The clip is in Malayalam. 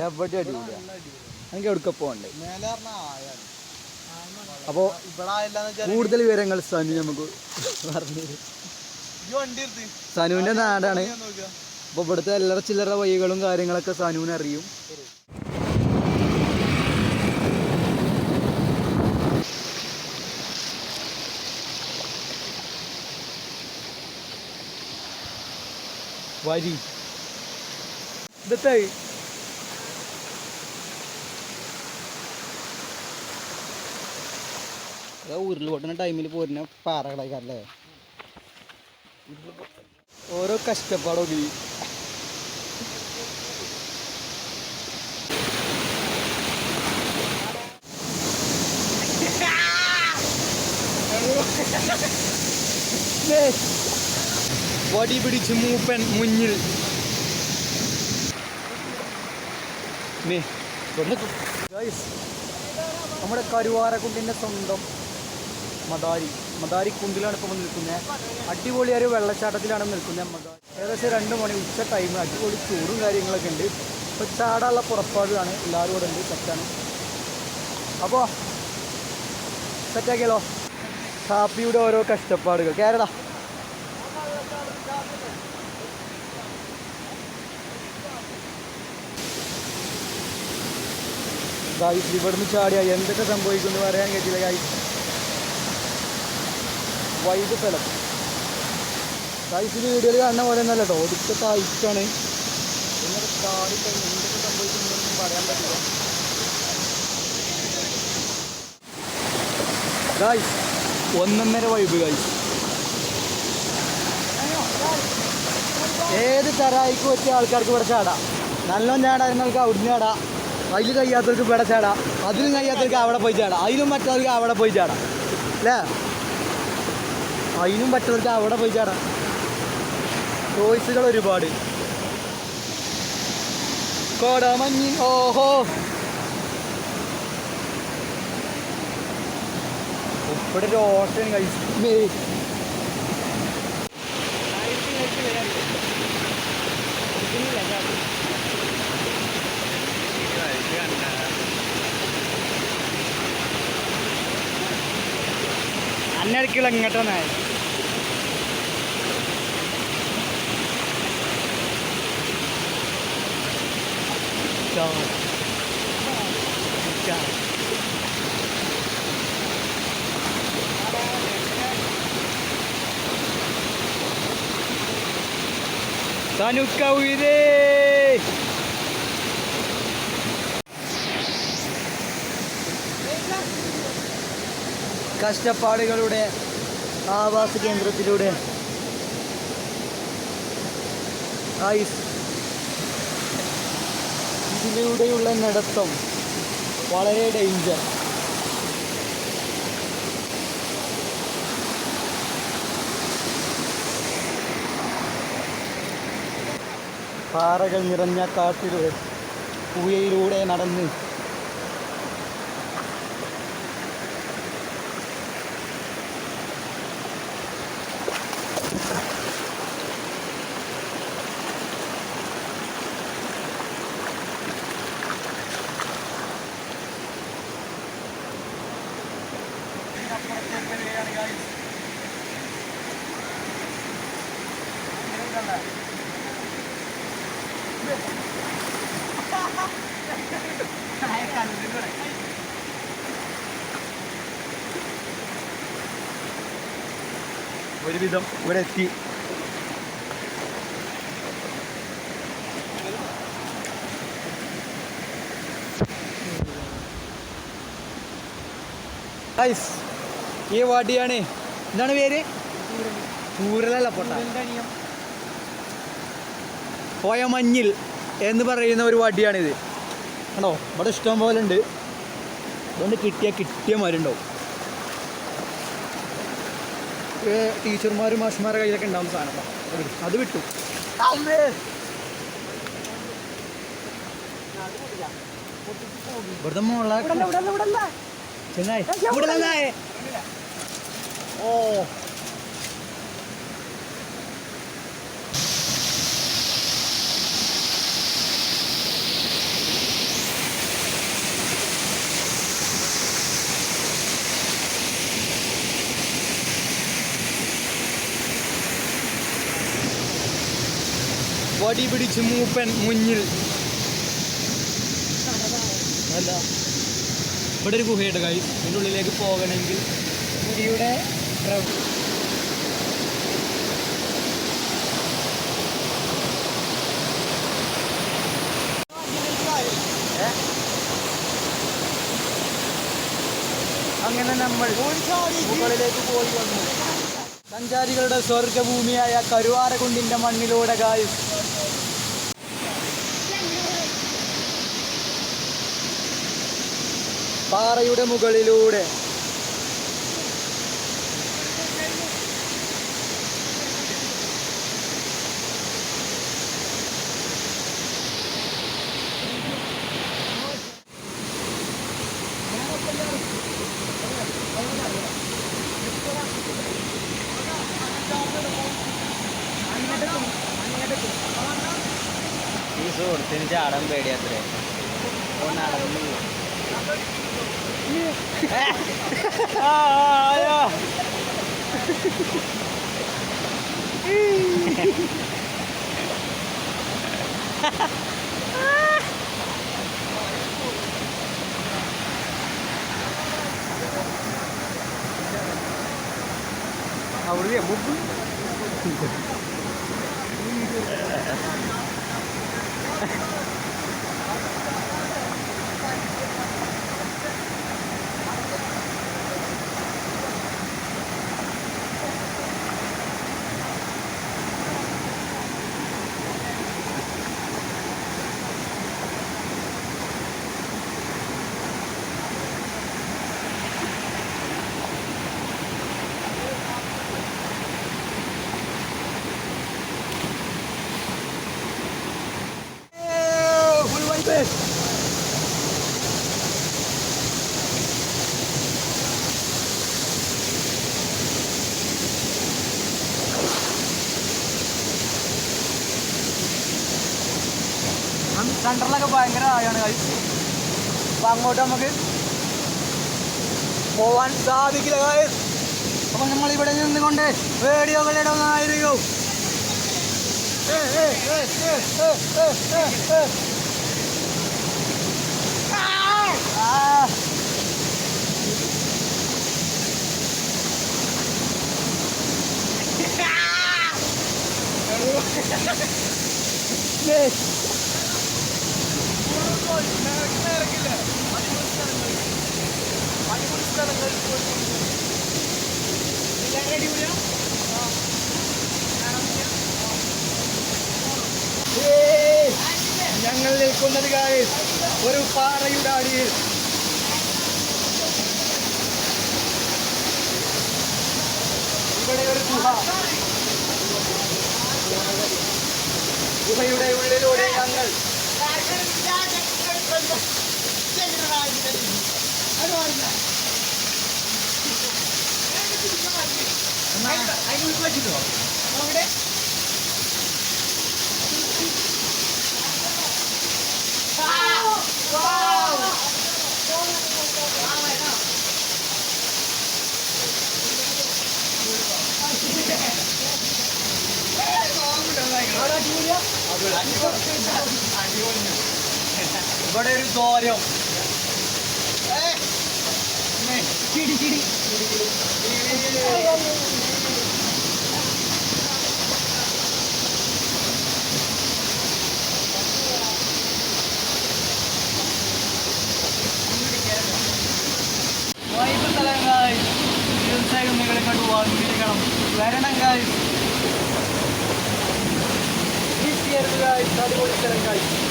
എവിടെ അടിപൊളിയാ എനിക്ക് എവിടുക്ക പോകണ്ടേ. അപ്പോൾ കൂടുതൽ വിവരങ്ങൾ സനു നമുക്ക് പറഞ്ഞുതരും. സനുവിൻ്റെ നാടാണ്. അപ്പോൾ ഇവിടുത്തെ എല്ലാ ചില്ലറ വഴികളും കാര്യങ്ങളൊക്കെ സനുവിന് അറിയും. വരി ഇതത്തായി ഉരുൾപൊട്ടുന്ന ടൈമിൽ പോരുന്ന പാറകളായിക്കല്ലേ. ഓരോ കഷ്ടപ്പാടൊക്കെ വടി പിടിച്ച് മൂപ്പൻ മുന്നിൽ. നമ്മുടെ കരുവാരക്കുണ്ടിൻ്റെ സ്വന്തം മദാരി കുണ്ടിലാണ് ഇപ്പോൾ നിൽക്കുന്നത്. അടിപൊളി ഒരു വെള്ളച്ചാട്ടത്തിലാണ് നിൽക്കുന്നത്. ഏകദേശം 2 മണി ഉച്ച ടൈം. അടിപൊളി ചൂടും കാര്യങ്ങളൊക്കെ ഉണ്ട്. ഇപ്പോൾ ചാടാനുള്ള പുറപ്പാടാണ്. എല്ലാവരും കൂടെ ഉണ്ട്. സെറ്റാണ്. അപ്പോൾ സെറ്റാക്കിയാലോ. കാപ്പിയുടെ ഓരോ കഷ്ടപ്പാടുകൾ കേരള. ഗായ്സ് ഇവിടുന്ന് ചാടിയാ എന്തൊക്കെ സംഭവിക്കുമെന്ന് പറയാൻ കഴിയില്ല ഗായ്സ്. വൈകി സ്ഥലം ഗായ്സ്. ഇത് വീഡിയോയിൽ കാണുന്ന പോലെ ഒന്നല്ല കേട്ടോ. ഒടുക്ക താഴ്ചാണ്. എന്നൊക്കെ ചാടിക്കഴിഞ്ഞ് എന്തൊക്കെ സംഭവിക്കുന്നൊന്നും പറയാൻ പറ്റില്ല ഗായ്സ്. 1.5 vibe guys. ഏത് തരായിക്ക് പറ്റിയ ആൾക്കാർക്ക് ഇവിടെ ചാടാം. നല്ലോണം ചാടാതിരുന്നവർക്ക് അവിടുന്ന് ചാടാം. അതിൽ കഴിയാത്തവർക്ക് ഇവിടെ ചാടാം. അതിലും കഴിയാത്തവർക്ക് അവിടെ പോയി ചാടാം. അതിലും പറ്റാത്തവർക്ക് അവിടെ പോയി ചാടാം അല്ലേ. അതിനും പറ്റുന്നവർക്ക് അവിടെ പോയി ചാടാം. ചോയ്സുകൾ ഒരുപാട്. കോടമഞ്ഞി ഓഹോ ഇവിടെ ഒരു ഓട്ടം കഴിച്ചു. അന്നരക്കുള്ള ഇങ്ങോട്ടൊന്നായി തനുക്ക ഉയരേ. കഷ്ടപ്പാടുകളുടെ ആവാസ കേന്ദ്രത്തിലൂടെ ഇതിലൂടെയുള്ള നടത്തം വളരെ ഡേഞ്ചർ. പാറകൾ നിറഞ്ഞ കാട്ടിലൂടെ പുഴയിലൂടെ നടന്ന് ഒരുവിധം ഇവിടെ എത്തി. ഈ വാടിയാണ്. എന്താണ് പേര്? ചൂരലല്ല പൊട്ട. പോയ മഞ്ഞിൽ എന്ന് പറയുന്ന ഒരു വാടിയാണിത്. ആണോ? ഇവിടെ ഇഷ്ടം പോലെ ഉണ്ട്. അതുകൊണ്ട് കിട്ടിയ മരുണ്ടാവും. ടീച്ചർമാരും മാഷ്മാരുടെ കയ്യിലൊക്കെ ഉണ്ടാവുന്ന സാധനം. അത് വിട്ടു. ഇവിടുത്തെ മോളെ ചെങ്ങായി ഓ വടി പിടിച്ച് മൂപ്പൻ മുന്നിൽ. അല്ല, ഇവിടെ ഒരു ഗുഹയുണ്ട് ഗൈസ്. ഇതിൻ്റെ ഉള്ളിലേക്ക് പോകണമെങ്കിൽ മുടിയുടെ അങ്ങനെ നമ്മൾ മുകളിലേക്ക് പോയി വന്നു. സഞ്ചാരികളുടെ സ്വർഗഭൂമിയായ കരുവാരക്കുണ്ടിൻ്റെ മണ്ണിലൂടെ ഗൈസ്. പാറയുടെ മുകളിലൂടെ ഈ സുഹൃത്തിന് ചാടാൻ പേടിയാത്രേ. നടന്നു അവിടെ മുമ്പ് സെൻറ്ററിലൊക്കെ ഭയങ്കര ആയാണ് കഴിച്ചു. അപ്പം അങ്ങോട്ട് നമുക്ക് പോവാൻ സാധിക്കില്ല ഗൈസ്. അപ്പം നമ്മളിവിടെ നിന്നുകൊണ്ട് വീഡിയോകൾ ഇടുന്നതായിരിക്കും. ഞങ്ങൾ നിൽക്കുന്നത് ഗൈസ് ഒരു പാറയുടെ അടിയിൽ. ഇവിടെ ഒരു ഗുഹയുടെ ഉള്ളിലൂടെ ഞങ്ങൾ ഇവിടെ ഒരു ദൂരം സ്ഥലങ്ങൾ തീർച്ചയായും നിങ്ങളെ കണ്ടു വാങ്ങിക്കണം, വരണം ഗൈസ്. അടിപൊളി സ്ഥലം ഗൈസ്.